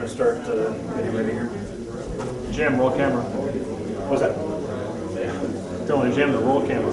going to start getting ready here. Jim, roll camera. What's that? Telling Jim to roll camera.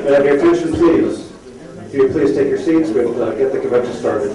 Have your attention, please. If you would please take your seats, we'll get the convention started.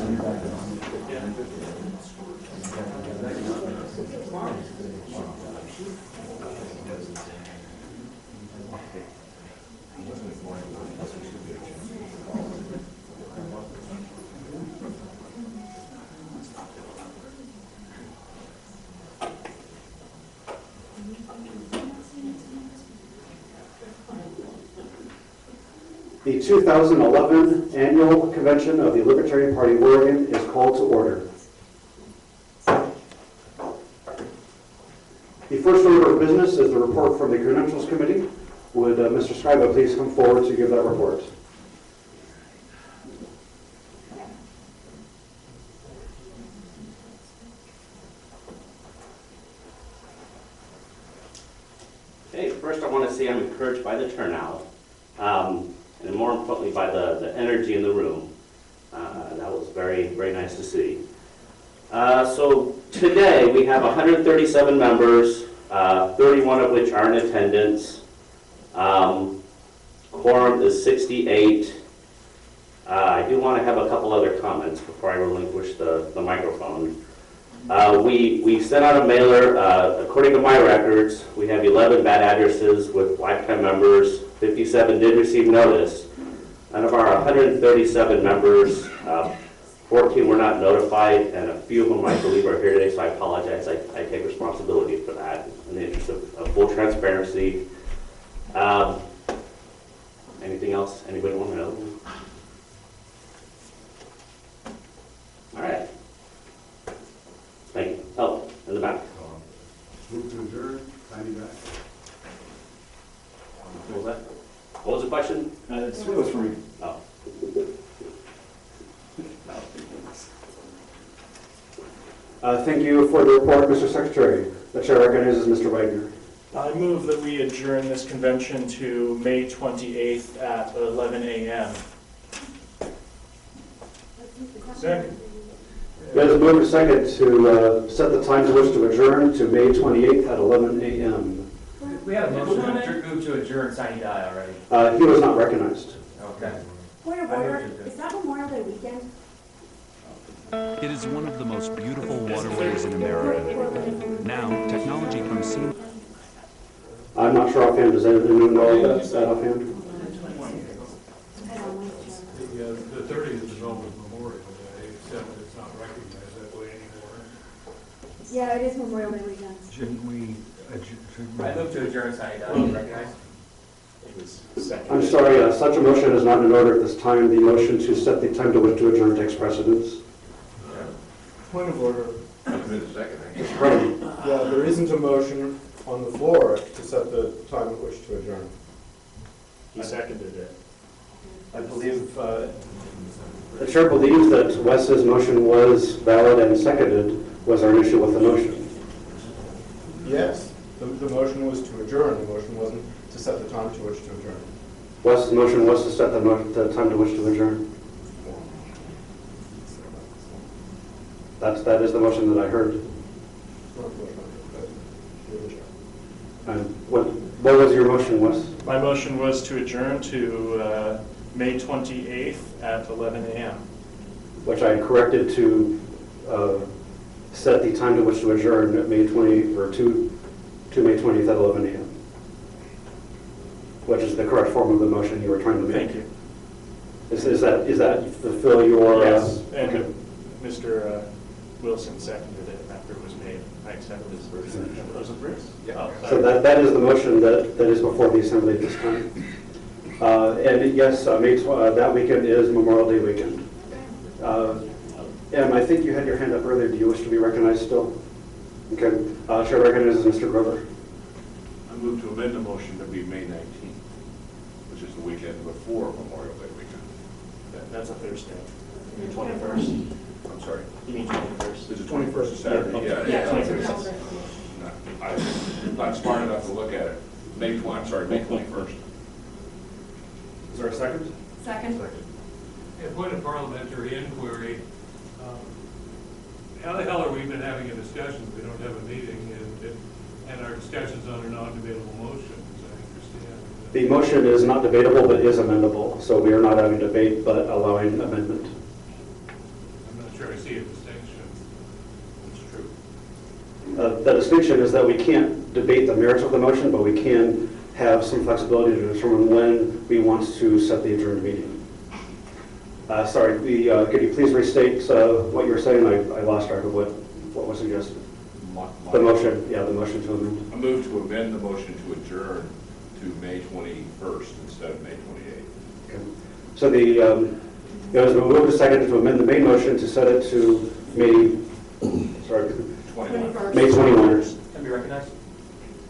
The 2011 Annual Convention of the Libertarian Party of Oregon is called to order. The first order of business is the report from the Credentials Committee. Would Mr. Scriba please come forward to give that report? Okay, first I want to say I'm encouraged by the turnout. And more importantly by the energy in the room. That was very, very nice to see. So today we have 137 members, 31 of which are in attendance. Quorum is 68. I do want to have a couple other comments before I relinquish the microphone. We sent out a mailer. According to my records, we have 11 bad addresses with lifetime members. 57 did receive notice. Out of our 137 members, 14 were not notified, and a few of them I believe are here today, so I apologize. I take responsibility for that in the interest of full transparency. Anything else anybody want to know? All right. Thank you. Oh, in the back. Move to adjourn. Signing back. What was that? What was the question? It was for me. Oh. Thank you for the report, Mr. Secretary. The chair recognizes Mr. Wagner. I move that we adjourn this convention to May 28th at 11 a.m. Second. It is moved and second to set the time to which to adjourn to May 28th at 11 a.m. We had a motion to move to adjourn, Sine Die already. He was not recognized. Okay. Point of order, is that Memorial Day weekend? It is one of the most beautiful waterways in America. Now, technology from sea. I'm not sure offhand. Does anyone know that offhand? The 30th is always Memorial Day, except it's not recognized that way anymore. Yeah, it is Memorial Day weekend. Shouldn't we? I move to adjourn, Sine Die. Recognize? I'm sorry, such a motion is not in order at this time. The motion to set the time to which to adjourn takes precedence. Point of order. Mr. Brennan. Yeah, there isn't a motion on the floor to set the time at which to adjourn. He seconded it. I believe the chair believes that Wes's motion was valid and seconded. Was there an issue with the motion? Yes, the motion was to adjourn. The motion wasn't to set the time to which to adjourn. Wes's motion was to set the time to which to adjourn. That is the motion that I heard. What was your motion, Wes? My motion was to adjourn to May 28th at 11 a.m. Which I corrected to set the time to which to adjourn at May 20, or to May 20th at 11 a.m. Which is the correct form of the motion you were trying to make. Thank you. Is that fulfill your? Yes, and Okay. Mr. Wilson seconded it after it was made. I accepted his version. Was it Bruce? Yeah. So that is the motion that is before the assembly at this time. And yes, that weekend is Memorial Day weekend. Em, I think you had your hand up earlier. Do you wish to be recognized still? Okay. Chair recognizes Mr. Grover. I move to amend the motion to be May 19th, which is the weekend before Memorial Day weekend. That's a Thursday. 21st. I'm sorry. You mean 21st? Is the 21st a Saturday? Yeah, 21st. I'm not smart enough to look at it. May 21st. Is there a second? Second. A point of parliamentary inquiry. How the hell are we been having a discussion? We don't have a meeting, and our discussion's on a non-debatable motion, as I understand. The motion is not debatable, but is amendable. So we are not having debate, but allowing amendment. I'm not sure I see a distinction. It's true. The distinction is that we can't debate the merits of the motion, but we can have some flexibility to determine when we want to set the adjourned meeting. Sorry, could you please restate what you were saying? I lost track of what was suggested. The motion, the motion to amend. I move to amend the motion to adjourn to May 21st instead of May 28th. Okay. So it has been moved and seconded to amend the main motion to set it to May 21st. May 21. Can be recognized?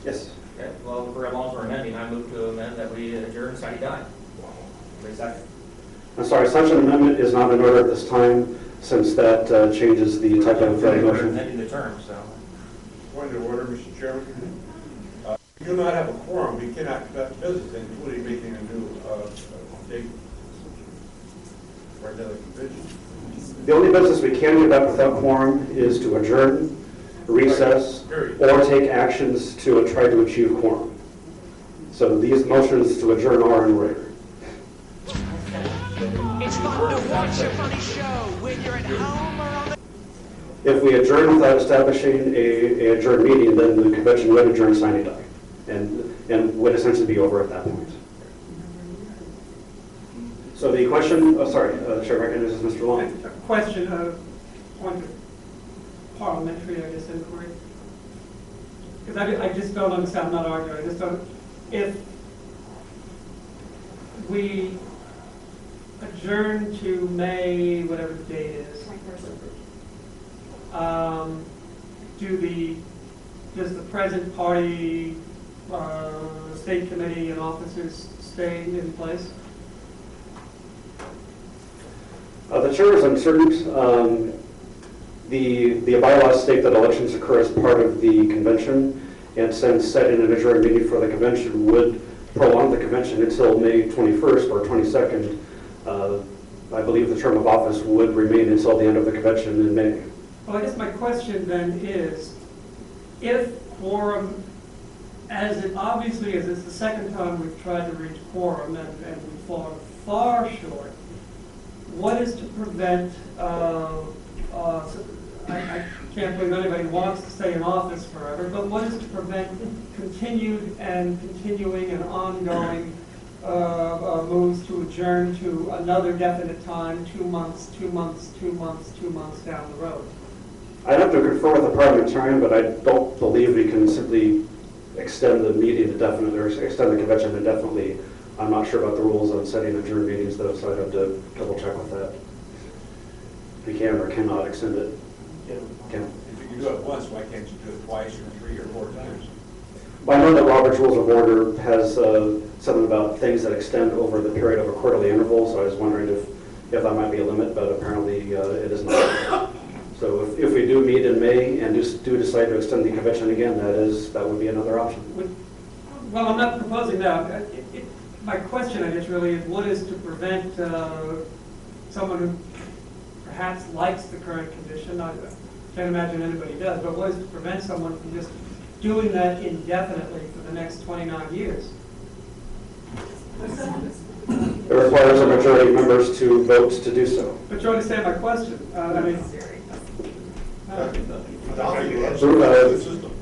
Yes. Okay, well, for as long as we're amending, I move to amend that we adjourn sine die. Wait a second. I'm sorry, such an amendment is not in order at this time, since that changes the type of We're motion. amending the term, so. Point of order, Mr. Chairman. We do not have a quorum. We cannot conduct business, including making a new date for another convention. The only business we can conduct without quorum is to adjourn, recess, or take actions to try to achieve quorum. So these motions to adjourn are in order. It's fun to watch a funny show when you're at home or on the... If we adjourn without establishing a adjourned meeting, then the convention would adjourn sine die, and would essentially be over at that point. So the question, the chair recognizes Mr. Long. A question, point of parliamentary, I guess, inquiry. Because I just don't understand, I'm not arguing, I just don't, if we adjourn to May, whatever the date is, 21st. Does the present party, state committee and officers stay in place? The chair is uncertain. The bylaws state that elections occur as part of the convention, and since setting an adjourned meeting for the convention would prolong the convention until May 21st or 22nd, I believe the term of office would remain until the end of the convention in May. Well, I guess my question then is, if quorum, obviously as it's the second time we've tried to reach quorum and we've fallen far short, what is to prevent, I can't believe anybody wants to stay in office forever, but what is to prevent continuing and ongoing moves to adjourn to another definite time, 2 months down the road? I'd have to confer with the parliamentarian, but I don't believe we can simply extend the meeting indefinitely, or extend the convention indefinitely. I'm not sure about the rules on setting adjourned meetings, though, so I'd have to double check with that. We can or cannot extend it. Can. If you can do it once, why can't you do it twice or 3 or 4 times? Well, I know that Robert's Rules of Order has something about things that extend over the period of a quarterly interval, so I was wondering if that might be a limit, but apparently it is not. So if we do meet in May and do decide to extend the convention again, that would be another option. Well, I'm not proposing that. My question, I guess, really is what is to prevent someone who perhaps likes the current condition, I can't imagine anybody does, but what is to prevent someone from just doing that indefinitely for the next 29 years? It requires a majority of members to vote to do so. But you understand my question.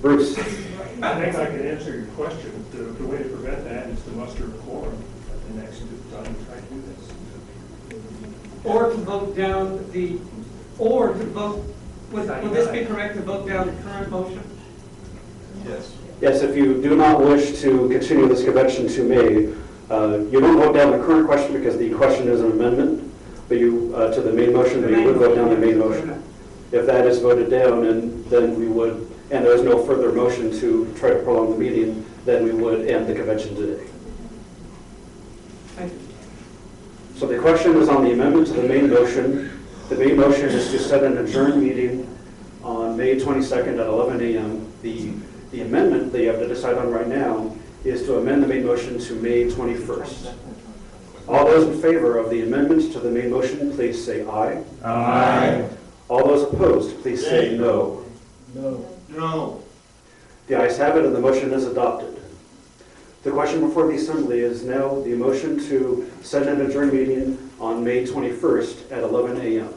Bruce, I think I can answer your question. The way to prevent that is to muster a quorum at the next time we try to do this. Or to vote down the, or to vote, would this be correct to vote down the current motion? Yes. yes, if you do not wish to continue this convention to May, you don't vote down the current question because the question is an amendment, but you, to the main motion, but you would vote down the main motion. If that is voted down, and then we would, and there is no further motion to try to prolong the meeting, then we would end the convention today. Thank you. So the question is on the amendment to the main motion. The main motion is to set an adjourned meeting on May 22nd at 11 a.m. The amendment that you have to decide on right now is to amend the main motion to May 21st. All those in favor of the amendment to the main motion, please say aye. Aye. All those opposed, please say no. No. The ayes have it, and the motion is adopted. The question before the Assembly is now the motion to set an adjourned meeting on May 21st at 11 a.m.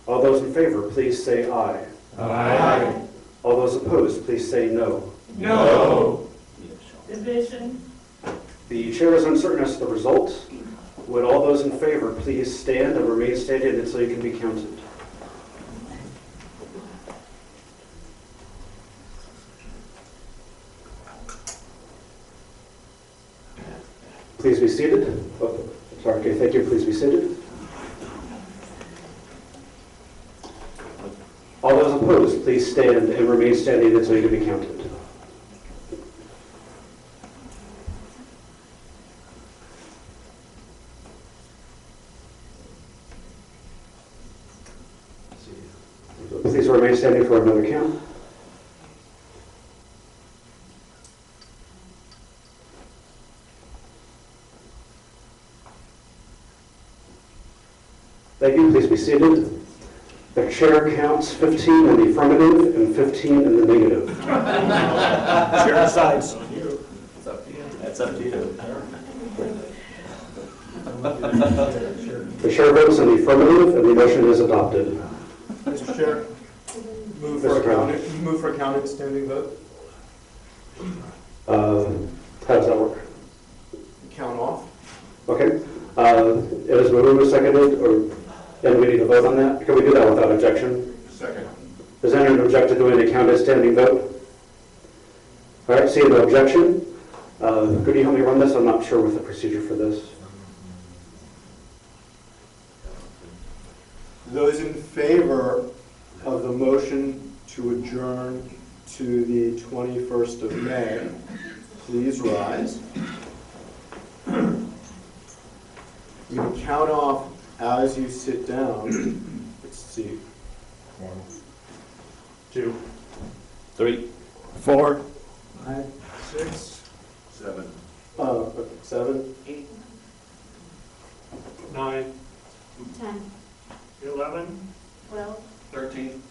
All those in favor, please say aye. Aye. All those opposed, please say no. No. Division. The chair is uncertain as to the result. Would all those in favor please stand and remain standing until you can be counted? Please be seated. Oh, sorry, okay, thank you. Please be seated. All those opposed, please stand and remain standing until you can be counted. Please remain standing for another count. Thank you. Please be seated. The chair counts 15 in the affirmative and 15 in the negative. Chair decides. That's up to you. The chair votes in the affirmative, and the motion is adopted. Mr. Chair, move for a counted standing vote. How does that work? Count off. Okay. It has been moved and seconded, and we need to vote on that. Can we do that without objection? Second. Does anyone object to doing a counted standing vote? All right, seeing no objection. Could you help me run this? I'm not sure with the procedure for this. Those in favor of the motion to adjourn to the 21st of May, please rise. You can count off as you sit down. Let's see. 1, 2, 3. 4, 5, 6, 7. 7. 8, 9, 10, 11, 12, 13,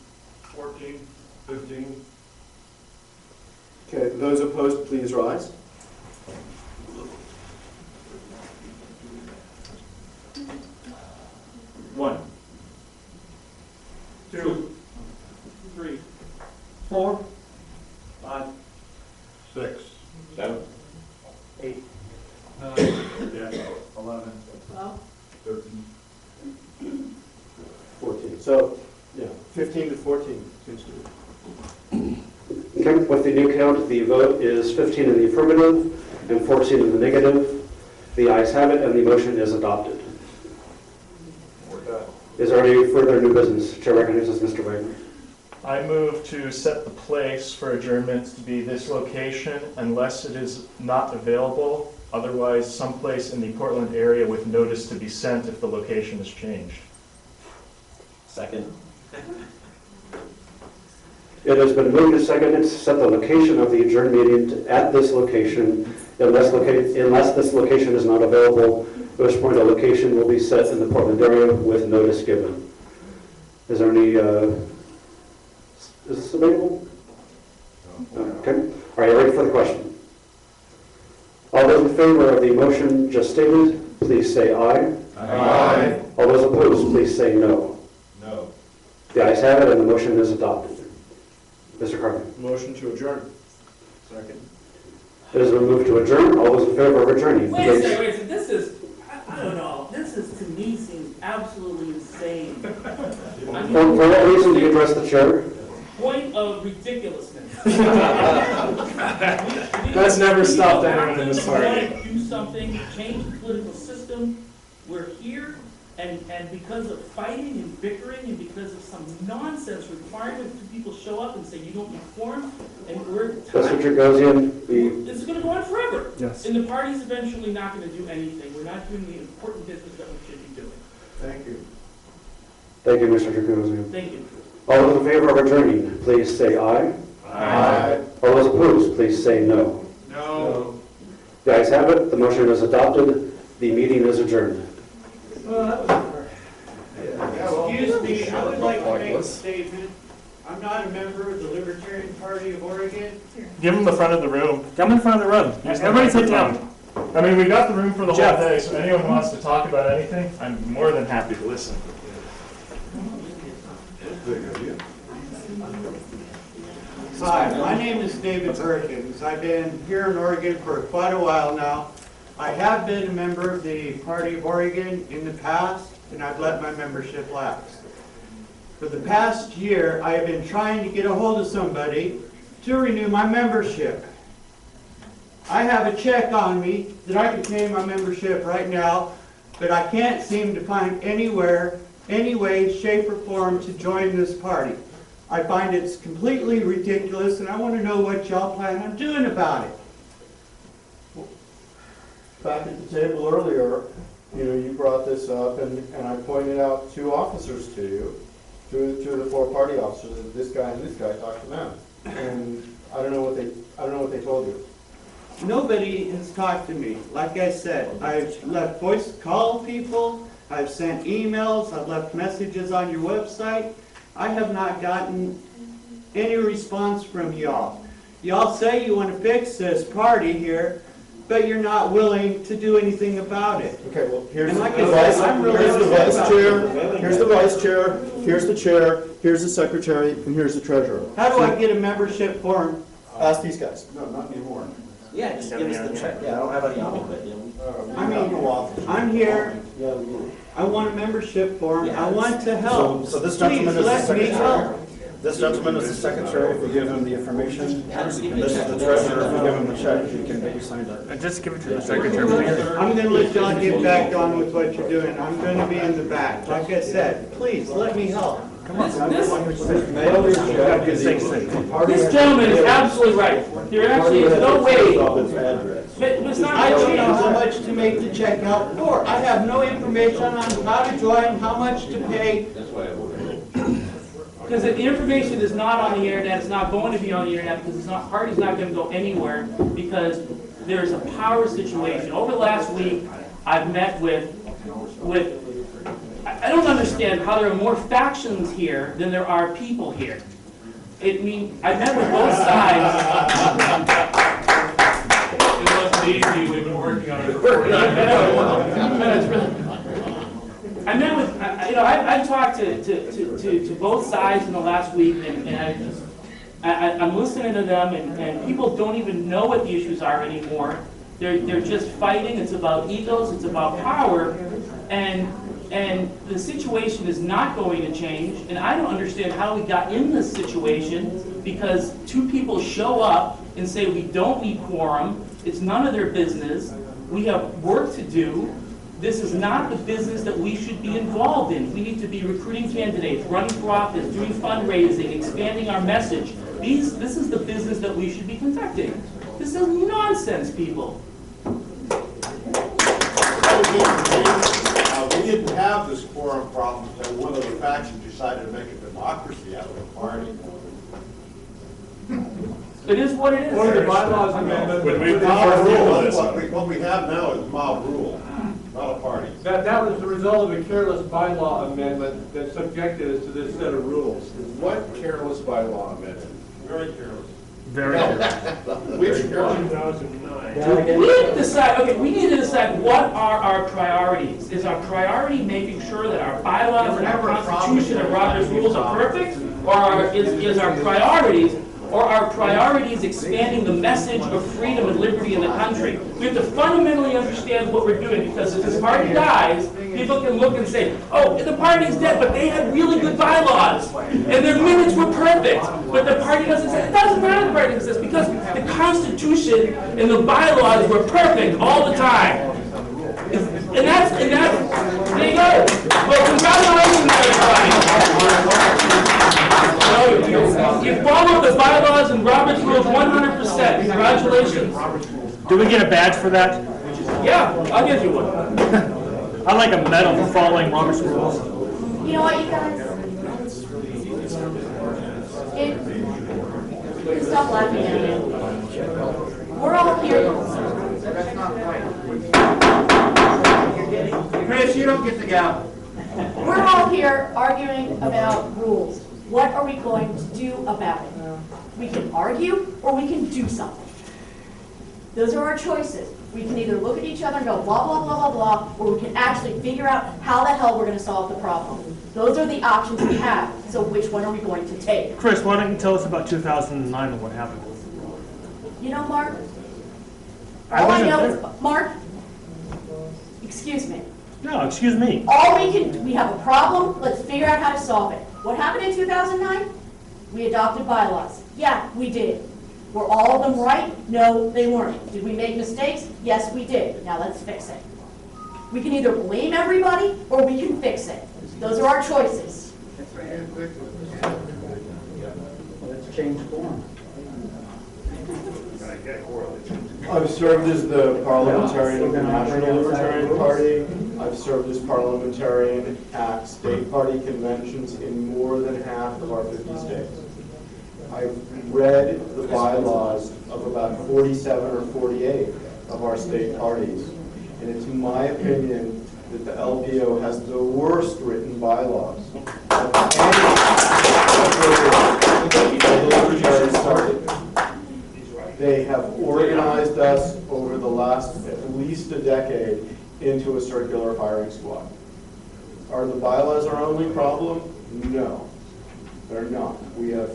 14, 15. Okay, those opposed, please rise. One, 2, 3, 4, 5, 6, 7. 8, 9, 11, 12. 13. 14. So, yeah, 15 to 14 seems to be. Okay, with the new count, the vote is 15 in the affirmative and 14 in the negative. The ayes have it, and the motion is adopted. Is there any further new business? Chair recognizes Mr. Wagner. I move to set the place for adjournment to be this location unless it is not available, otherwise someplace in the Portland area with notice to be sent if the location is changed. Second. It has been moved and seconded to set the location of the adjourned meeting at this location unless this location is not available, at which point a location will be set in the Portland area with notice given. Is there any, is this available? Okay. All right, ready for the question? All those in favor of the motion just stated, please say aye. Aye. All those opposed, please say no. No. The ayes have it, and the motion is adopted. Mr. Carter. Motion to adjourn. Second. It has been moved to adjourn. All those in favor of adjourning, Wait a please. second, wait a second, this is, I don't know, this is, to me, seems absolutely insane. I mean, For what reason do you address the chair? point of ridiculousness. That's never stopped anyone in this We want party. to do something, to change the political system. We're here, and because of fighting and bickering, and because of some nonsense requirement that people show up and say you don't conform, and we're Mr. Tragosian, this is going to go on forever. Yes. And the party's eventually not going to do anything. We're not doing the important business that we should be doing. Thank you. thank you, Mr. Tragosian. Thank you. All those in favor of adjourning, please say aye. Aye. All those opposed, please say no. No. The ayes have it. The motion is adopted. The meeting is adjourned. Excuse me, I would like to make a statement. I'm not a member of the Libertarian Party of Oregon. Give them the front of the room. Come in front of the room. Everybody sit down. I mean, we got the room for the Jeff. whole day, so anyone who wants to talk about anything, I'm more than happy to listen. Hi, my name is David Perkins. I've been here in Oregon for quite a while now. I have been a member of the Party of Oregon in the past, and I've let my membership lapse. For the past year, I have been trying to get a hold of somebody to renew my membership. I have a check on me that I can pay my membership right now, but I can't seem to find anywhere, any way, shape, or form to join this party. I find it's completely ridiculous, and I want to know what y'all plan on doing about it. Back at the table earlier, you brought this up, and I pointed out two officers to you, two of the four party officers, this guy and this guy, talked to them. And I don't know what they told you. Nobody has talked to me. Like I said, I've left voice call people, I've sent emails, I've left messages on your website. I have not gotten any response from y'all. Y'all say you want to fix this party here, but you're not willing to do anything about it. Okay, well, here's And the like I said, I'm really here's the upset vice about chair, it. here's the vice chair, here's the chair, here's the secretary, and here's the treasurer. How do I get a membership form? Ask these guys. No, not anymore. Yeah, just give us the check. Yeah, I don't have any of it. I mean, I'm here, I want a membership form, I want to help. So this Please gentleman is the let me secretary. help. This gentleman is the secretary, if you give him the information. And this is the treasurer, if you give him the check, he can get you signed up. Just give it to the secretary, please. I'm gonna let y'all get back on with what you're doing. I'm gonna be in the back. Like I said, please, let me help. This gentleman is absolutely right. There actually is no way. But it's not. I don't know how much to make the check out for. I have no information on how to join, how much to pay. Because the information is not on the internet, it's not going to be on the internet, because party's not going to go anywhere, because there's a power situation. Over the last week, I've met with I don't understand how there are more factions here than there are people here. I met with both sides. It wasn't easy, we've been working on it for I met with, I've talked to both sides in the last week, and I'm listening to them, and people don't even know what the issues are anymore. They're just fighting. It's about egos. It's about power, and the situation is not going to change. And I don't understand how we got in this situation, because two people show up and say we don't need quorum. It's none of their business. We have work to do. This is not the business that we should be involved in. We need to be recruiting candidates, running for office, doing fundraising, expanding our message. This is the business that we should be conducting. This is nonsense, people. We didn't have this quorum problem until one of the factions decided to make a democracy out of the party. It is what it is. One of the bylaws amendment. What we have now is mob rule, not a party. That was the result of a careless bylaw amendment that subjected us to this set of rules. What careless bylaw amendment? Very careless. Very good. Which one? 2009. We need to decide what are our priorities. Is our priority making sure that our bylaws and our Constitution and Robert's rules are perfect? Or is our priorities or our priority is expanding the message of freedom and liberty in the country. We have to fundamentally understand what we're doing, because if this party dies, people can look and say, oh, the party's dead, but they had really good bylaws, and their minutes were perfect, but the party doesn't exist. It doesn't matter the party exists, because the Constitution and the bylaws were perfect all the time. And that's, there you go. Well, congratulations, everybody. You followed the bylaws and Robert's rules 100%. Congratulations. Do we get a badge for that? Yeah, I'll give you one. I'd like a medal for following Robert's rules. You know what, you guys? Stop laughing at me. We're all here. Chris, you don't get the gavel. We're all here arguing about rules. What are we going to do about it? We can argue or we can do something. Those are our choices. We can either look at each other and go blah, blah, blah, blah, blah, or we can actually figure out how the hell we're going to solve the problem. Those are the options we have. So which one are we going to take? Chris, why don't you tell us about 2009 and what happened? You know, Mark, all I know is, Mark, excuse me. No, excuse me. We have a problem, let's figure out how to solve it. What happened in 2009? We adopted bylaws. Yeah, we did. Were all of them right? No, they weren't. Did we make mistakes? Yes, we did. Now let's fix it. We can either blame everybody or we can fix it. Those are our choices. Let's change form. I've served as the parliamentarian of the National Libertarian Party. I've served as parliamentarian at state party conventions in more than half of our 50 states. I've read the bylaws of about 47 or 48 of our state parties. And it's my opinion that the LPO has the worst written bylaws of any libertarian party. They have organized us over the last at least a decade into a circular firing squad. Are the bylaws our only problem? No, they're not. We have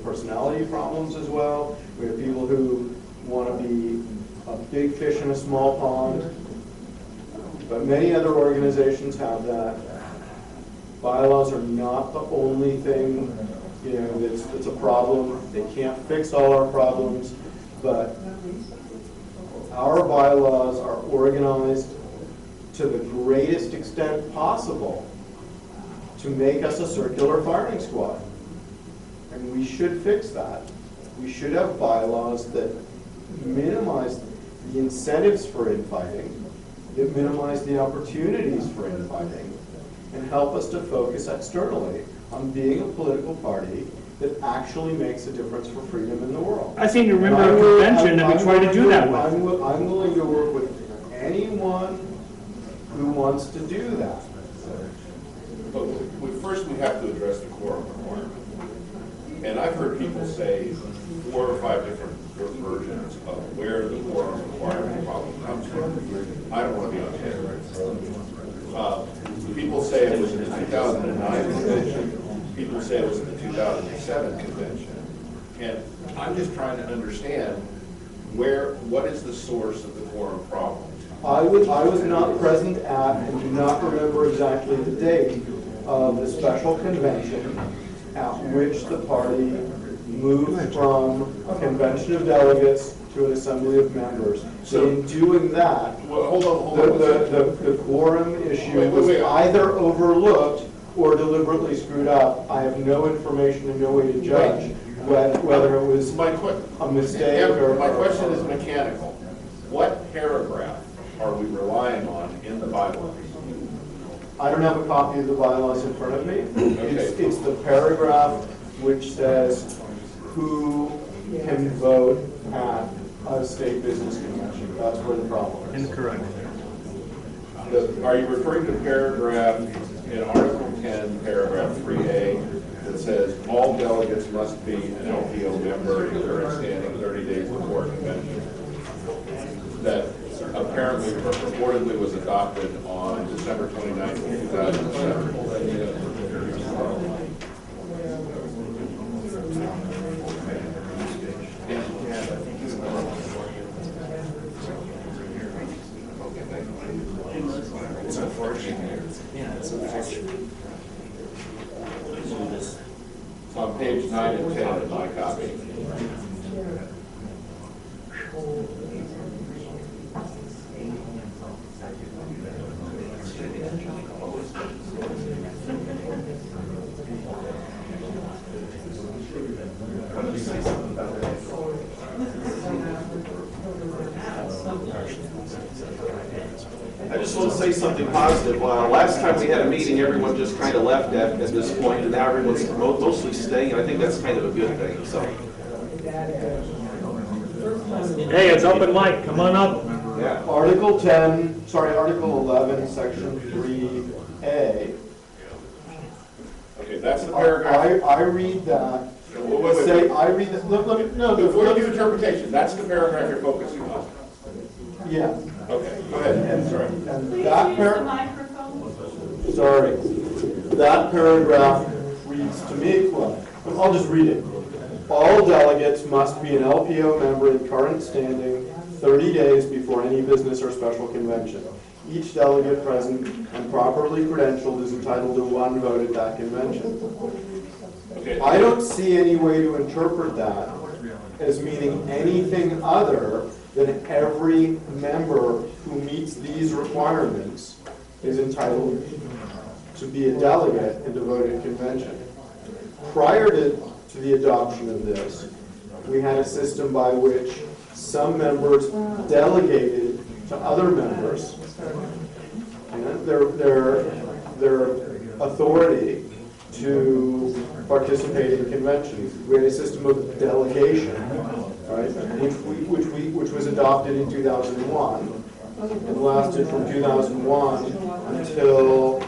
personality problems as well. We have people who want to be a big fish in a small pond. But many other organizations have that. Bylaws are not the only thing, that's a problem. They can't fix all our problems. But our bylaws are organized to the greatest extent possible to make us a circular firing squad. And we should fix that. We should have bylaws that minimize the incentives for infighting, that minimize the opportunities for infighting, and help us to focus externally on being a political party that actually makes a difference for freedom in the world. I seem to remember a convention that we tried to do that with. I'm willing to work with anyone who wants to do that. But first we have to address the quorum requirement. And I've heard people say 4 or 5 different versions of where the quorum requirement problem comes from. I don't want to be on camera. People say it was in the 2009 convention. People say it was in the 2007 convention. And I'm just trying to understand what is the source of the quorum problem? I was not present at and do not remember exactly the date of the special convention at which the party moved from a convention of delegates to an assembly of members. So in doing that, hold on. The quorum issue was either overlooked or deliberately screwed up. I have no information and no way to judge whether it was a mistake or... My question is mechanical. What paragraph are we relying on in the bylaws? I don't have a copy of the bylaws in front of me. It's the paragraph which says who can vote at a state business convention. That's where the problem is. Incorrect. Are you referring to paragraph in Article 10, paragraph 3A, that says all delegates must be an LPO member in current standing 30 days before convention? That apparently reportedly was adopted on December 29th, 2007. just want to say something positive. Last time we had a meeting, everyone just kind of left at this point, and now everyone's mostly staying, and I think that's kind of a good thing, so. Hey, it's open mic, come on up. Yeah. Article 11, Section 3A. Okay, that's the paragraph. I read that. Wait. Say, I read that, let me, no. Before you do interpretation, that's the paragraph you're focusing on. Yeah. Okay, go ahead. Sorry. And that sorry. That paragraph reads to me, well, I'll just read it. All delegates must be an LPO member in current standing 30 days before any business or special convention. Each delegate present and properly credentialed is entitled to one vote at that convention. Okay. I don't see any way to interpret that as meaning anything other than every member who meets these requirements is entitled to be a delegate and to vote at convention. Prior to the adoption of this, we had a system by which some members delegated to other members their authority to participate in conventions. We had a system of delegation, right, which was adopted in 2001 and lasted from 2001 until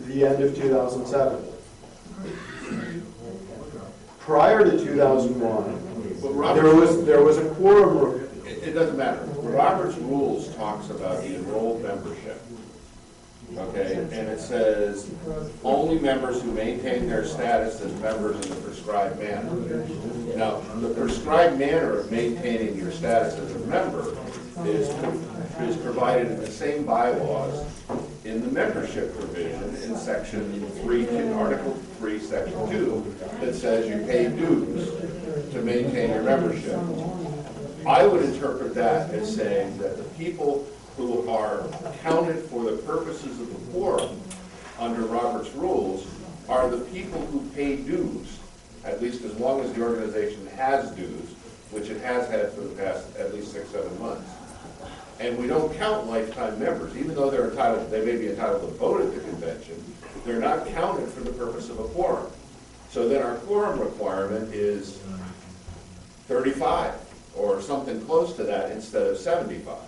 the end of 2007. Prior to 2001, there was a quorum. It doesn't matter. Robert's Rules talks about the enrolled membership. Okay, and it says only members who maintain their status as members in the prescribed manner. Now, the prescribed manner of maintaining your status as a member is provided in the same bylaws in the membership provision in section 3, Article 3, section 2, that says you pay dues to maintain your membership. I would interpret that as saying that the people who are counted for the purposes of the quorum under Robert's Rules are the people who pay dues, at least as long as the organization has dues, which it has had for the past at least 6-7 months. And we don't count lifetime members, even though they're entitled, they may be entitled to vote at the convention, they're not counted for the purpose of a quorum. So then our quorum requirement is 35 or something close to that instead of 75.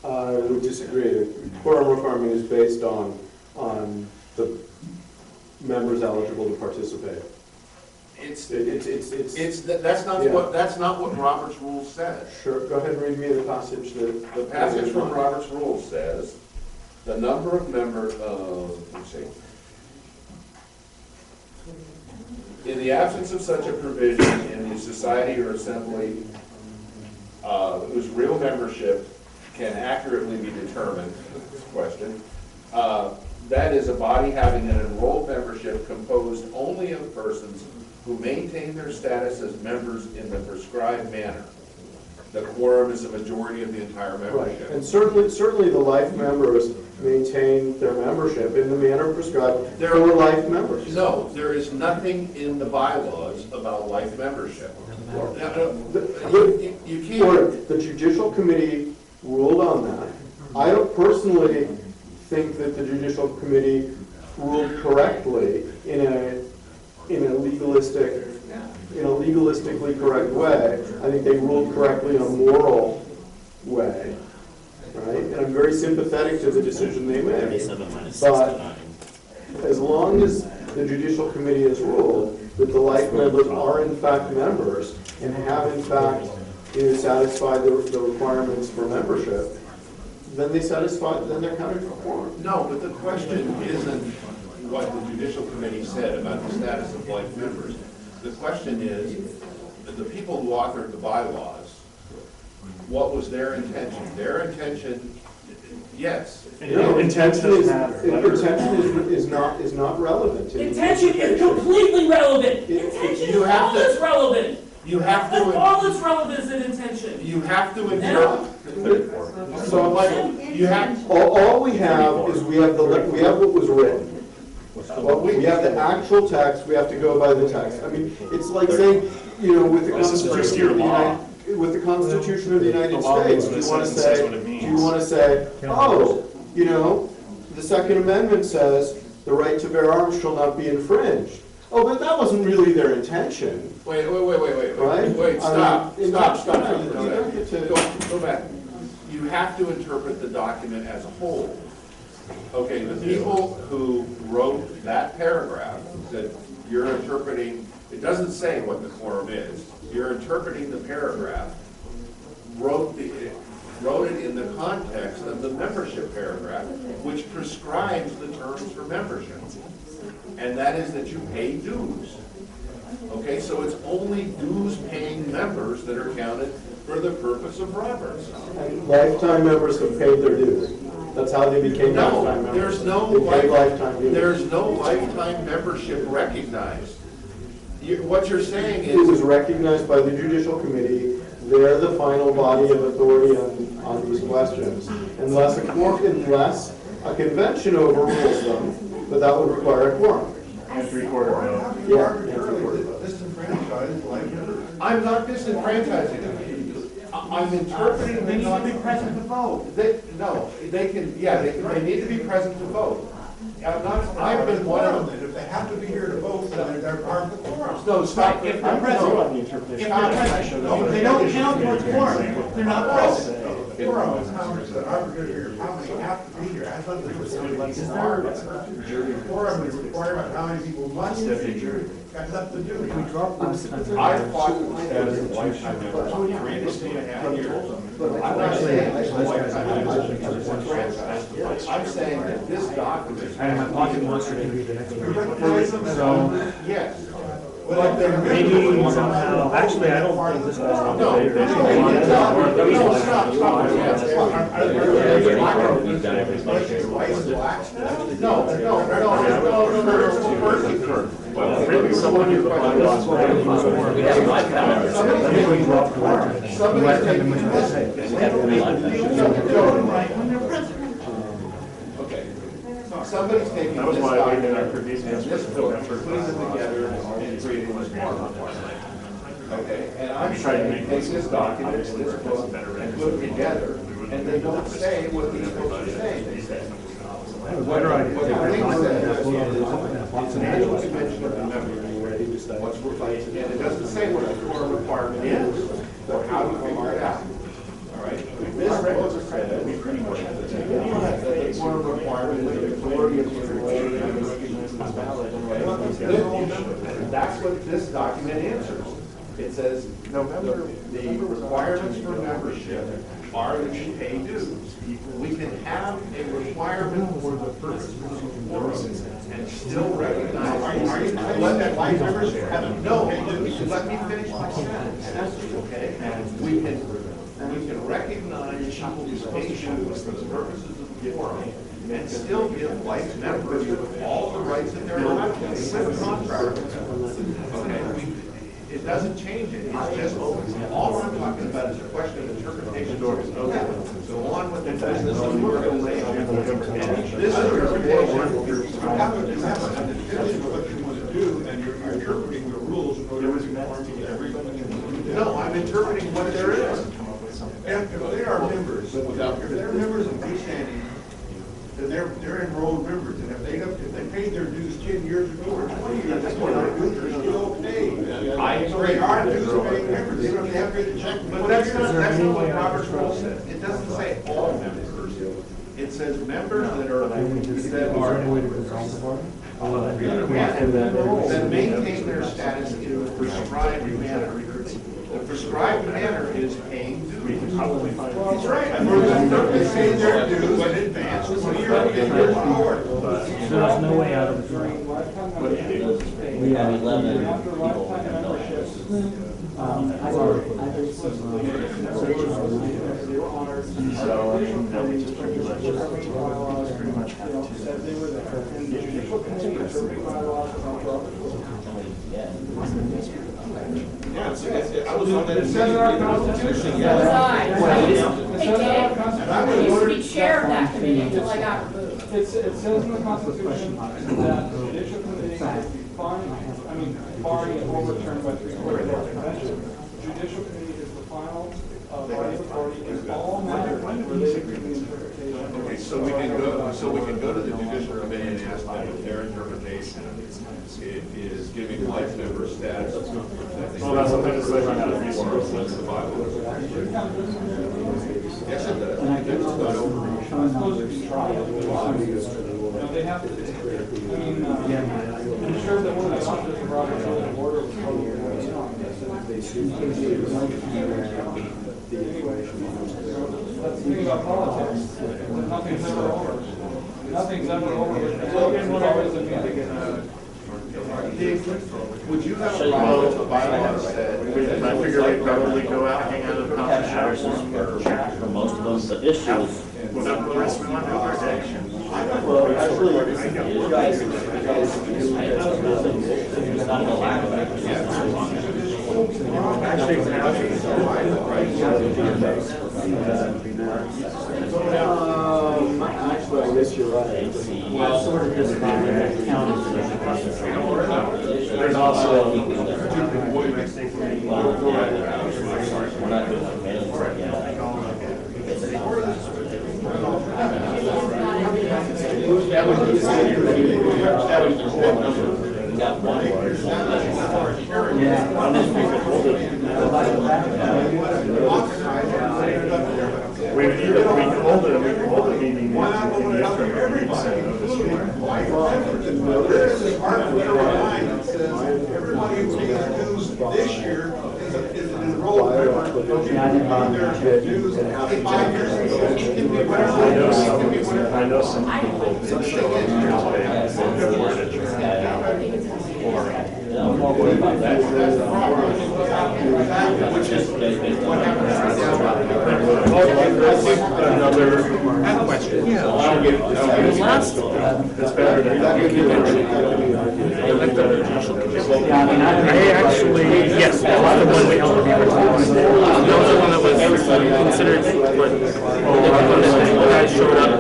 I would disagree. The quorum requirement is based on the members eligible to participate. That's not what Robert's Rules says. Sure, go ahead and read me the passage that... The passage from Robert's Rules says, the number of members, let's see. In the absence of such a provision in the society or assembly whose real membership can accurately be determined, question, that is a body having an enrolled membership composed only of persons who maintain their status as members in the prescribed manner. The quorum is a majority of the entire membership. Right. And certainly the life members maintain their membership in the manner prescribed for life members. No, there is nothing in the bylaws about life membership. You can't. The Judicial Committee ruled on that. I don't personally think that the Judicial Committee ruled correctly in a legalistically correct way. I think they ruled correctly in a moral way, right? And I'm very sympathetic to the decision they made. But as long as the Judicial Committee has ruled that the life members are in fact members and have in fact satisfied the requirements for membership, then they're counted for quorum. No, but the question isn't what the Judicial Committee said about the status of life members. The question is, the people who authored the bylaws, what was their intention? Their intention, yes. Intention is not relevant. Intention is completely relevant. Intention is all that's relevant. You have to. That's all that's relevant is an intention. You have to interpret. So you have all we have is we have what was written. We have the actual text. We have to go by the text. I mean, it's like saying, with the Constitution, with the Constitution of the United The law States? in Do a you want to sentence says say, what it do you means. want to say, oh, you know, the Second Amendment says the right to bear arms shall not be infringed. Oh, but that wasn't really their intention. Wait, Right? stop. You don't get to- Go back. You have to interpret the document as a whole. Okay, the people who wrote that paragraph that you're interpreting, it doesn't say what the quorum is. You're interpreting the paragraph, wrote it in the context of the membership paragraph, which prescribes the terms for membership. And that is that you pay dues. Okay, so it's only dues-paying members that are counted for the purpose of Roberts. And lifetime members have paid their dues. That's how they became lifetime No, members. there's no, They paid lifetime dues. there's no lifetime membership recognized. What you're saying It was is, recognized by the Judicial Committee. They're the final body of authority on these questions. Unless a convention overrules them, but that would require a quorum. And three-quarter vote. Yeah. I'm not disenfranchising them. I'm interpreting. They need to be present to vote. No, they can, yeah, they need to be present to vote. I've been one of them. If they have to be here to vote, then they're part of the quorum. No, stop. If they're present, if they don't count towards quorum, they're not present. Quorum is how many that are here, how many have to be here. Has nothing to do with how many are. Quorum is a requirement of how many people must be here. Got nothing to do with it. I fought with my dad as a lifetime member, 3.5 years. I'm not saying this is a lifetime member. I'm saying that this document. And my pocket monster can be the next one. So, yes. But maybe somehow, actually, I don't think this was on the way. Okay. Somebody's taking That was this why we did our document, previous and this book, and putting it together and creating this form. Okay, and I'm trying to take this document, this book, and put it together, and they don't say what these books are saying. They say, what the thing says is, it's an annual convention of the members, what's replaced, and it doesn't say what the quorum requirement is, or how to figure it out. All right, this book says that the quorum requirement is the authority of the relation and recognizes as valid. That's what this document answers. It says, the requirements for membership are that you pay dues. We can have a requirement for the purpose of quorum and still recognize. Are you let that life membership have no dues? Let me finish my sentence. Okay, and we can recognize people's pay dues for the purposes of the quorum and still give life members all the rights that they're allowed to. It's a contract. Okay. It doesn't change it, it's just, all I'm talking about is a question of interpretation. Go on with the business of your relation. This interpretation, You have a definition of what you want to do, and you're interpreting the rules in order to conform to everybody. no, I'm interpreting what there is. If they are members, if they're members of good standing, then they're enrolled members, and if they paid their dues 10 years ago or 20 years ago, their dues are still paid. I So agree. they are dues paying members, even if they have paid the check. But that's not what Robert's rule says. It doesn't say all members. It says members that are that maintain their status in the prescribed manner. The prescribed manner is paying dues. That's right. And they're paying their dues in advance, so you're forward. There's no way out of it. We have 11 people who have no issues. I was on that. It says in our Constitution, I used to be chair of that committee until I got removed. It says in the Constitution that the judicial committee is the body overturned by 3/4 of the convention. The judicial committee is the final body authority in all matters related to the interpretation. Okay, so we can go to the judicial committee and ask them if their interpretation is giving life member status. Well, that's what this is like, out of resources. Yes, it does. It's not over. They have to, I mean, I'm sure that one of the officers of Robert Rules of Order was probably weigh in on this. That's the thing about politics, nothing's ever over. Nothing's ever over. Would you have a problem with the bylaws that? I figure we'd probably go out, hang out at the coffee shop. For most of them, the issues. Whatever the rest we want to do our day. Well, actually, you guys actually, I guess you're right. Well, sort of just There's also, we're not doing the mailings right now. That would be We got one word. we can hold a meeting in the interim. We can send notice. everybody who pays dues this year is an enrolled member. I know some people that show up another question. It's better than I actually, yes, a lot of when we held the meeting. That was the one that was considered what guys showed up,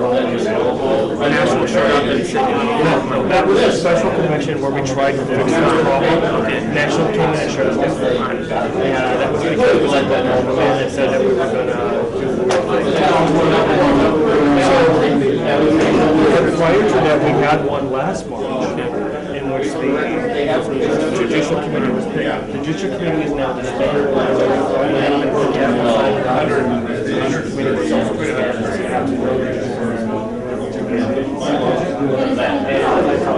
the national showed up and said, that was a special convention where we tried to fix the problem. National came and showed us this time. That was because and it said that we were going to prior to that, we had one last March in which the judicial committee was picked. The judicial committee is now disbanded.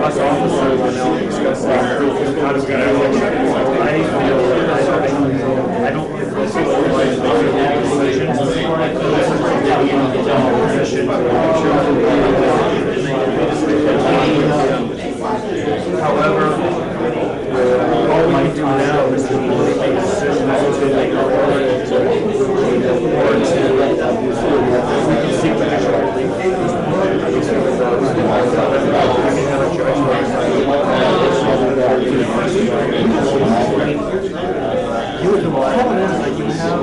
Us officers are now discussing how to get out. I don't however, all we can do now is to make decisions to make our we can seek judicial relief. The problem is that you have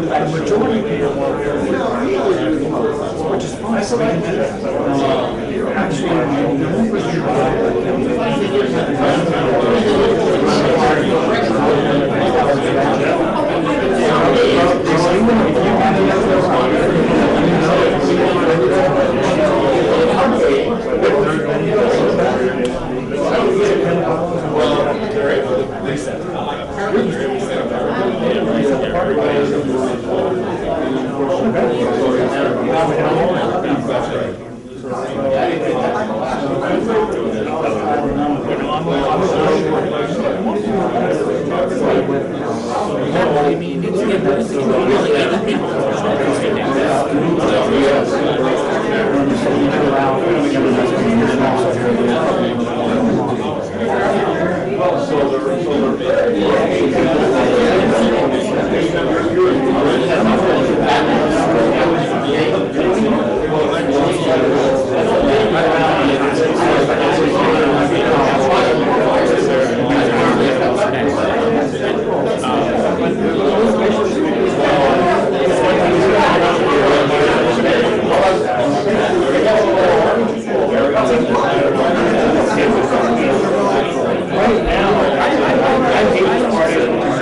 the majority people which is fine. So we can do that. Actually, right now, I hate the part of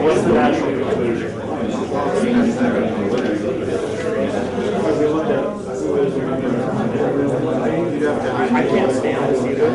What's the natural conclusion? I can't stand this either.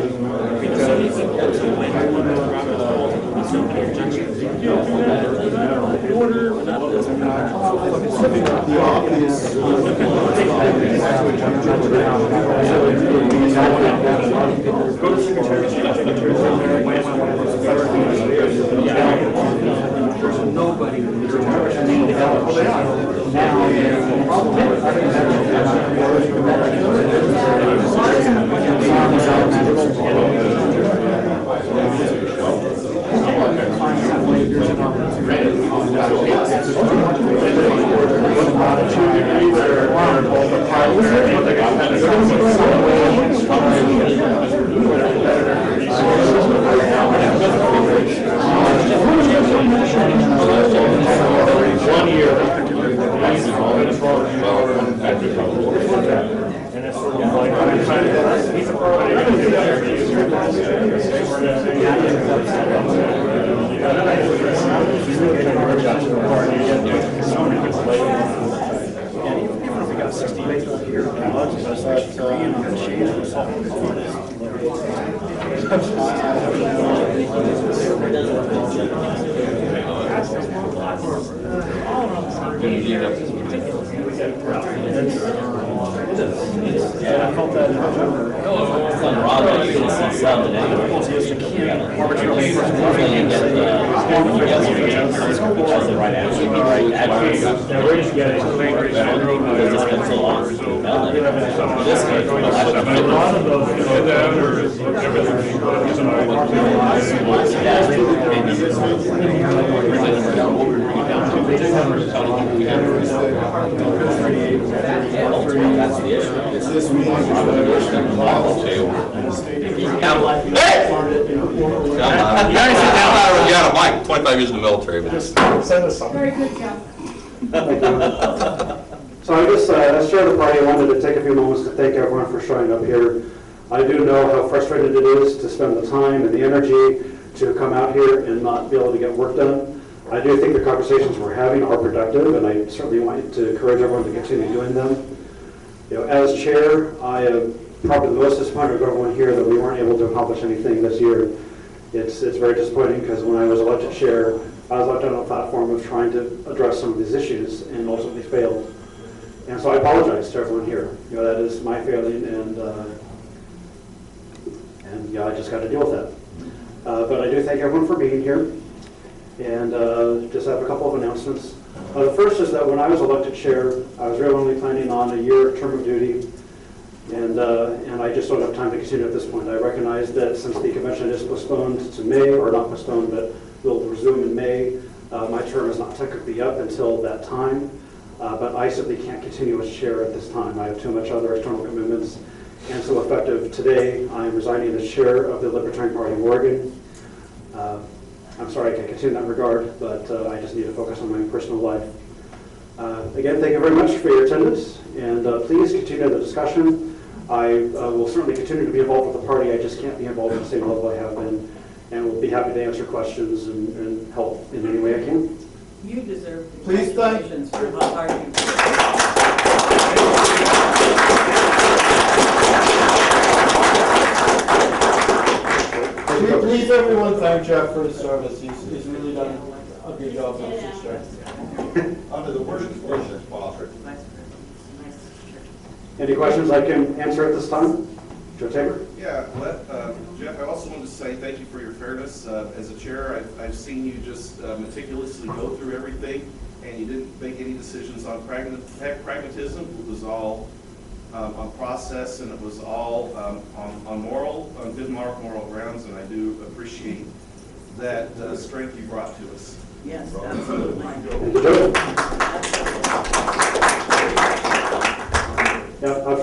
Very good job. So I guess, as chair of the party, I wanted to take a few moments to thank everyone for showing up here. I do know how frustrated it is to spend the time and the energy to come out here and not be able to get work done. I do think the conversations we're having are productive, and I certainly want to encourage everyone to continue doing them. You know, as chair, I am probably the most disappointed of everyone here that we weren't able to accomplish anything this year. It's very disappointing because when I was elected chair, I was elected on a platform of trying to address some of these issues and ultimately failed. And so I apologize to everyone here. You know, that is my failing, and yeah, I just got to deal with that. But I do thank everyone for being here, and just have a couple of announcements. The first is that when I was elected chair, I was really only planning on a year term of duty, and I just don't have time to continue at this point. I recognize that since the convention is postponed to May, or not postponed, but will resume in May, my term is not technically up until that time. But I simply can't continue as chair at this time. I have too much other external commitments. And so effective today, I am resigning as chair of the Libertarian Party of Oregon. I'm sorry I can't continue in that regard, but I just need to focus on my personal life. Again, thank you very much for your attendance, and please continue the discussion. I will certainly continue to be involved with the party. I just can't be involved at the same level I have been, and will be happy to answer questions and help in any way I can. You deserve Please thank- congratulations for how hard you Please, everyone, thank Jeff for his service. He's really done a good job as his chair. Under the worst conditions possible. Any questions I can answer at this time? Joe Tabor? Yeah, Jeff, I also wanted to say thank you for your fairness. As a chair, I've seen you just meticulously go through everything, and you didn't make any decisions on pragmatism. It was all on process, and it was all on good moral grounds, and I do appreciate that strength you brought to us. Yes, absolutely. Yeah,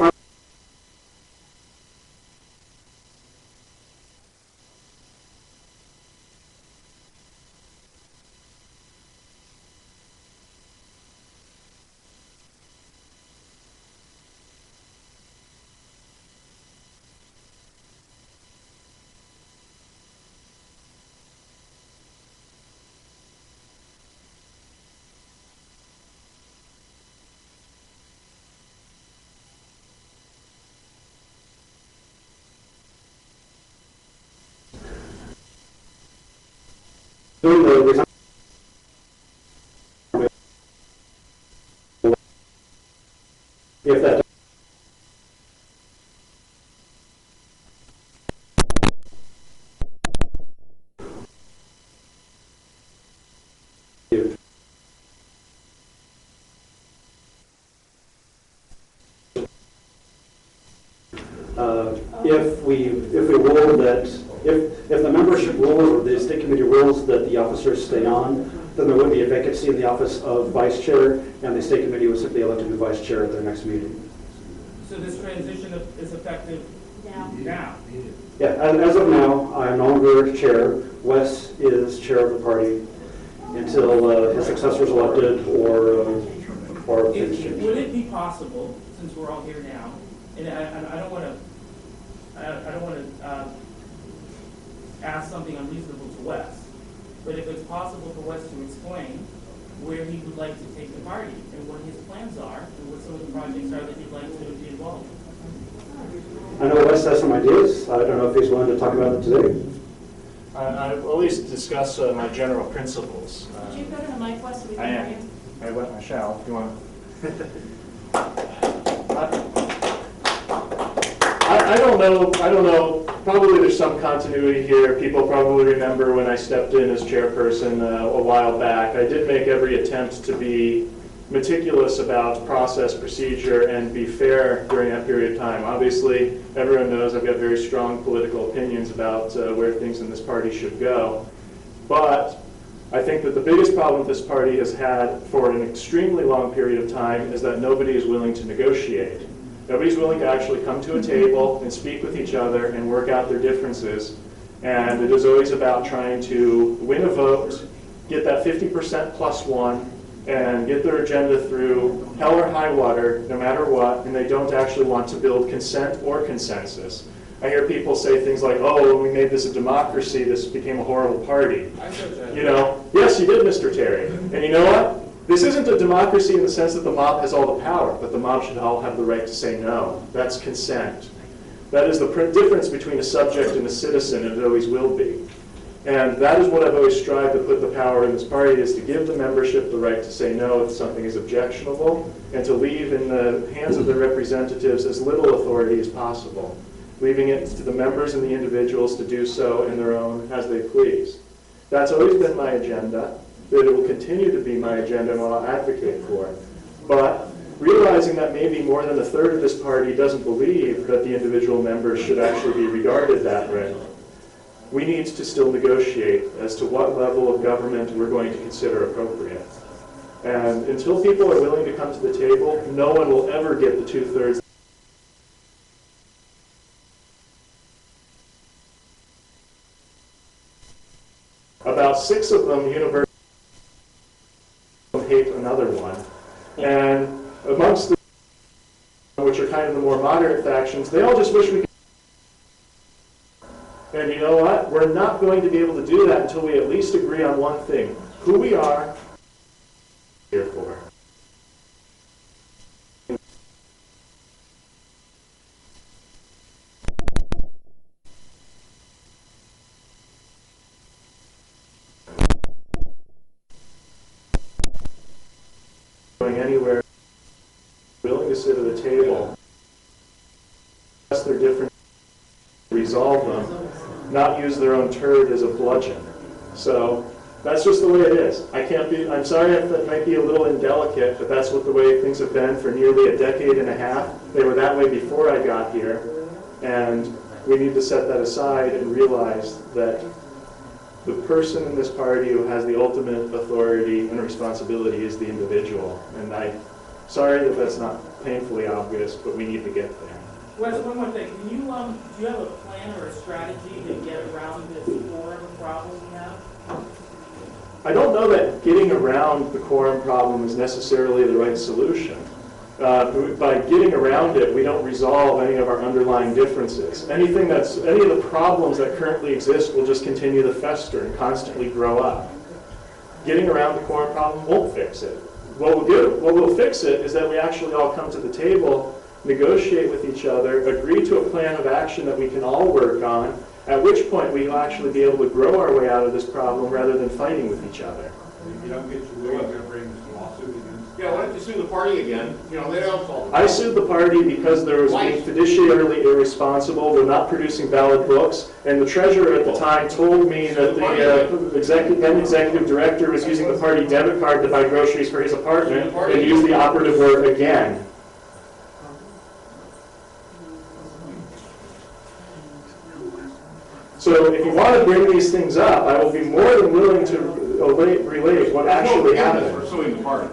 Doing the if that if we rule that if the membership rules or the state committee rules that the officers stay on, then there would be a vacancy in the office of vice chair, and the state committee would simply elect a new vice chair at their next meeting. So this transition is effective now? Yeah, as of now, I am no longer chair. Wes is chair of the party until his successor is elected or things change. Would it be possible, since we're all here now, and I don't want to ask something unreasonable to Wes, but if it's possible for Wes to explain where he would like to take the party and what his plans are and what some of the projects are that he'd like to be involved in. I know Wes has some ideas. I don't know if he's willing to talk about it today. I'll at least discuss my general principles. Could you go to the mic, Wes, so we I can hear am. you? I shall, if you want. I don't know, probably there's some continuity here. People probably remember when I stepped in as chairperson a while back. I did make every attempt to be meticulous about process, procedure, and be fair during that period of time. Obviously, everyone knows I've got very strong political opinions about where things in this party should go. But I think that the biggest problem this party has had for an extremely long period of time is that nobody is willing to negotiate. Nobody's willing to actually come to a table and speak with each other and work out their differences. And it is always about trying to win a vote, get that 50% plus one, and get their agenda through hell or high water, no matter what, and they don't actually want to build consent or consensus. I hear people say things like, oh, when we made this a democracy, this became a horrible party. You know, yes, you did, Mr. Terry. And you know what? This isn't a democracy in the sense that the mob has all the power, but the mob should all have the right to say no. That's consent. That is the difference between a subject and a citizen, and it always will be. And that is what I've always strived to put the power in this party, is to give the membership the right to say no if something is objectionable, and to leave in the hands of their representatives as little authority as possible, leaving it to the members and the individuals to do so in their own as they please. That's always been my agenda. That it will continue to be my agenda and what I'll advocate for. But realizing that maybe more than a third of this party doesn't believe that the individual members should actually be regarded that way, we need to still negotiate as to what level of government we're going to consider appropriate. And until people are willing to come to the table, no one will ever get the 2/3. About 6 of them universally hate another one. And amongst the, which are kind of the more moderate factions, they all just wish we could. And you know what? We're not going to be able to do that until we at least agree on one thing: who we are, here for. Going anywhere, willing to sit at the table, discuss their differences, resolve them, not use their own turd as a bludgeon. So that's just the way it is. I'm sorry if that might be a little indelicate, but that's what the way things have been for nearly a decade and a half. They were that way before I got here, and we need to set that aside and realize that the person in this party who has the ultimate authority and responsibility is the individual. And I'm sorry that that's not painfully obvious, but we need to get there. Wes, one more thing. Can you, do you have a plan or a strategy to get around this quorum problem we have? I don't know that getting around the quorum problem is necessarily the right solution. By getting around it, we don't resolve any of our underlying differences. Any of the problems that currently exist will just continue to fester and constantly grow up. Getting around the quorum problem won't fix it. What we'll fix it is that we actually all come to the table negotiate with each other, agree to a plan of action that we can all work on, at which point we will actually be able to grow our way out of this problem rather than fighting with each other. If you don't get your way, you're gonna bring this lawsuit against. Yeah, why don't you sue the party again? You know, they don't solve it. I sued the party because there was being fiduciarily irresponsible, we're not producing valid books, and the treasurer at the time told me that the then executive director was using the party debit card to buy groceries for his apartment and used the operative word again. So if you want to bring these things up, I will be more than willing to relate what actually happened. For suing the party,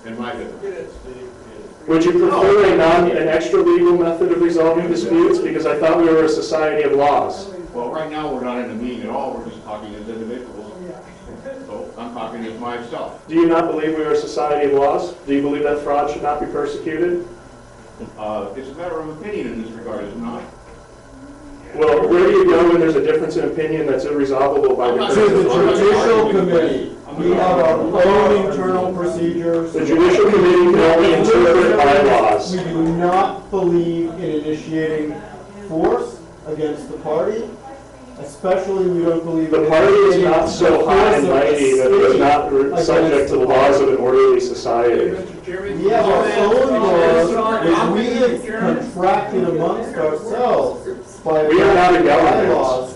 in my opinion. Would you prefer an extra legal method of resolving disputes? Because I thought we were a society of laws. Well, right now, we're not in a meeting at all, we're just talking as individuals. So I'm talking as myself. Do you not believe we are a society of laws? Do you believe that fraud should not be persecuted? It's a matter of opinion in this regard, is it not? Well, where do you go when there's a difference in opinion that's irresolvable by the To the Judicial Committee. We have our own internal procedures. The Judicial Committee can only interpret bylaws. We do not believe in initiating force against the party, especially we don't believe The party is not so high and mighty that it is not subject to the laws of an orderly society. We have our own laws, which we have contracted amongst ourselves by We are not a government. bylaws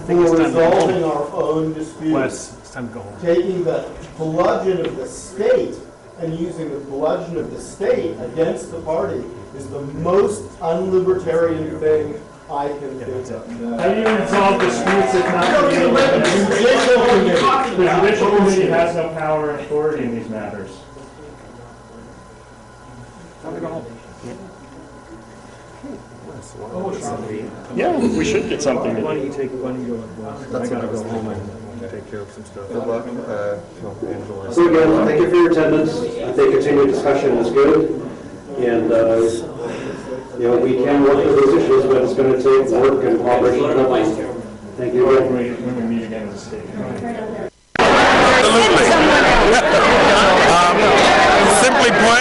for resolving our own disputes. It's time to go home. Taking the bludgeon of the state and using the bludgeon of the state against the party is the most unlibertarian thing I can think of. How do you resolve disputes if not Judicial Committee. The Judicial Committee has no power and authority in these matters. Time to go home. Yeah, we should get something to Why do. don't you go? I gotta go home and take care of some stuff. Good luck. Angela. So again, thank you for your attendance. I think continued discussion is good. And, we can work with those issues, but it's going to take work and cooperation. Thank you. When we meet again as a state. Absolutely. Simply put,